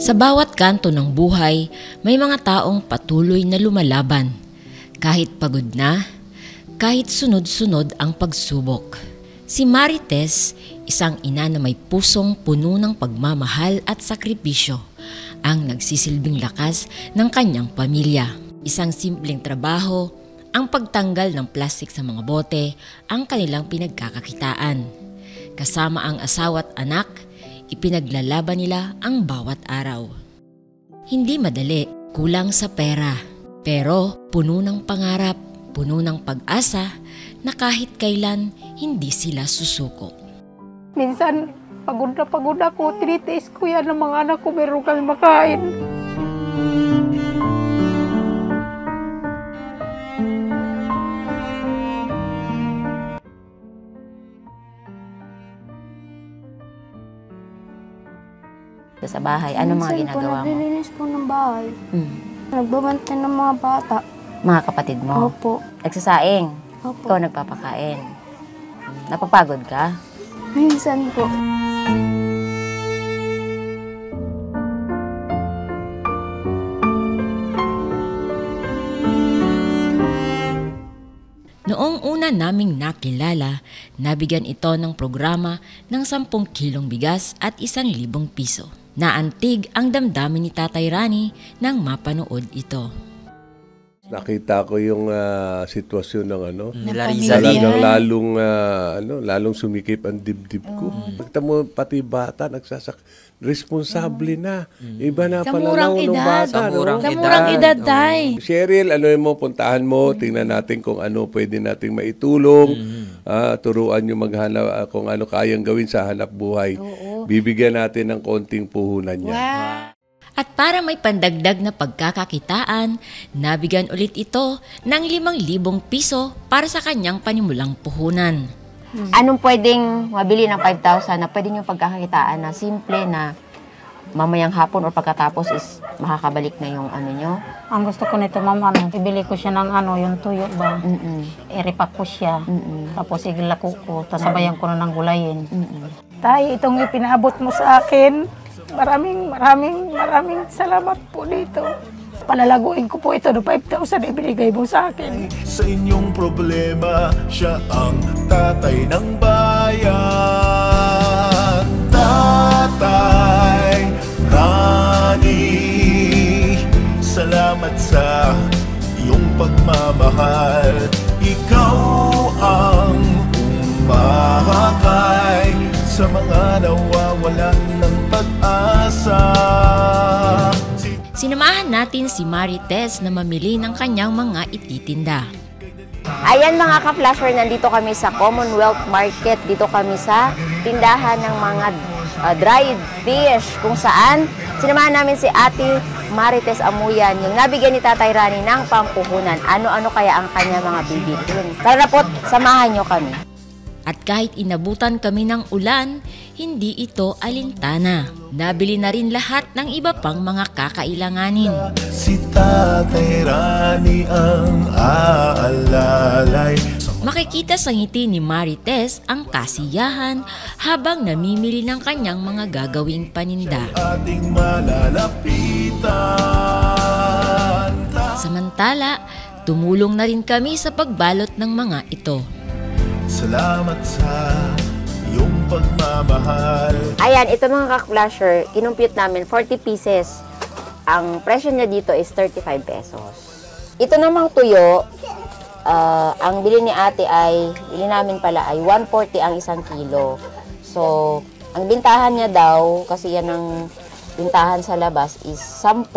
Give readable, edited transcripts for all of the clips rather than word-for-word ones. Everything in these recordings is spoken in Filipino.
Sa bawat kanto ng buhay, may mga taong patuloy na lumalaban. Kahit pagod na, kahit sunod-sunod ang pagsubok. Si Marites, isang ina na may pusong puno ng pagmamahal at sakripisyo, ang nagsisilbing lakas ng kanyang pamilya. Isang simpleng trabaho, ang pagtanggal ng plastik sa mga bote, ang kanilang pinagkakakitaan. Kasama ang asawa at anak, ipinaglalaban nila ang bawat araw. Hindi madali, kulang sa pera, pero puno ng pangarap, puno ng pag-asa na kahit kailan hindi sila susuko. Minsan, pagod ako, tinitiis ko yan ng mga anak ko, meron kami makain. Sa bahay, ano mga ginagawa mo? Naglilinis po ng bahay. Nagbabantay ng mga bata. Mga kapatid mo? Opo. Nagsasaing? Opo. Ikaw nagpapakain? Napapagod ka? Minsan po. Noong una naming nakilala, nabigyan ito ng programa ng 10 kilong bigas at 1,000 piso. Naantig ang damdamin ni Tatay Rani nang mapanood ito. Nakita ko yung sitwasyon ng Talagang lalong sumikip ang dibdib ko. Pagta mo pati bata responsable na. Iba na pala ng bata. Sa murang edad, tay. Cheryl, puntahan mo, tingnan natin kung ano pwede nating maitulong. Turuan yung maghanap kung ano kayang gawin sa hanap buhay. Bibigyan natin ng konting puhunan niya. At para may pandagdag na pagkakakitaan, nabigyan ulit ito ng 5,000 piso para sa kanyang panimulang puhunan. Anong pwedeng mabili ng 5,000 na pwede nyo pagkakakitaan na simple na mamayang hapon o pagkatapos is makakabalik na yung ano nyo? Ang gusto ko nito, ma'am, ibili ko siya ng yung tuyo ba? I-repack ko siya. Tapos iglako ko, tasabayan ko na ng gulayin. Tay, itong ipinaabot mo sa akin, maraming salamat po dito. Palalaguin ko po ito ng 5,000 ibinigay mo sa akin. Sa inyong problema, siya ang tatay ng bayan. Tatay Rani, salamat sa iyong pagmamahal. Ikaw ang umahakay sa mga nawawalan ng pag-asa. Sinamahan natin si Marites na mamili ng kanyang mga ititinda. Ayan mga ka-flasher, nandito kami sa Commonwealth Market. Dito kami sa tindahan ng mga dried fish kung saan sinamahan namin si Ate Marites Amuyan, yung nabigyan ni Tatay Rani ng pampuhunan. Ano-ano kaya ang kanya mga bibilhin? Tara na po, samahan nyo kami. At kahit inabutan kami ng ulan, hindi ito alintana. Nabili na rin lahat ng iba pang mga kakailanganin. Si Tatay Rani ang aalalay. Makikita sa ngiti ni Marites ang kasiyahan habang namimili ng kanyang mga gagawing paninda. Ating malalapitan. Samantala, tumulong na rin kami sa pagbalot ng mga ito. Salamat sa iyong pagmamahal. Ayan, ito mga ka-flasher, kinumpute namin 40 pieces. Ang presyo niya dito is 35 pesos. Ito namang tuyo, ang bili ni ate bili namin pala ay 140 ang 1 kilo. So, ang bintahan niya daw, kasi yan ang bintahan sa labas, is 10,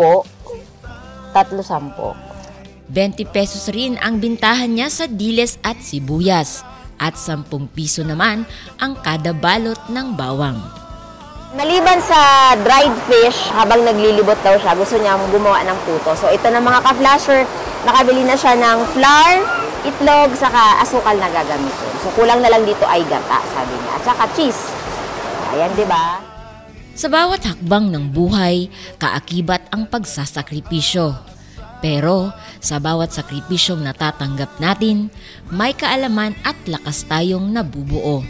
3-10. 20 pesos rin ang bintahan niya sa diles at sibuyas. At 10 piso naman ang kada balot ng bawang. Maliban sa dried fish, habang naglilibot daw siya, gusto niya gumawa ng puto. So ito na mga ka-flasher, nakabili na siya ng flour, itlog, saka asukal na gagamitin. So kulang na lang dito ay gata, sabi niya. At saka cheese. Ayan, di ba? Sa bawat hakbang ng buhay, kaakibat ang pagsasakripisyo. Pero sa bawat sakripisyong natatanggap natin, may kaalaman at lakas tayong nabubuo.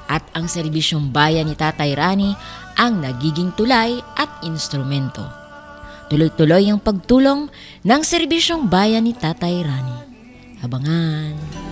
At ang serbisyong bayan ni Tatay Rani ang nagiging tulay at instrumento. Tuloy-tuloy ang pagtulong ng serbisyong bayan ni Tatay Rani. Abangan!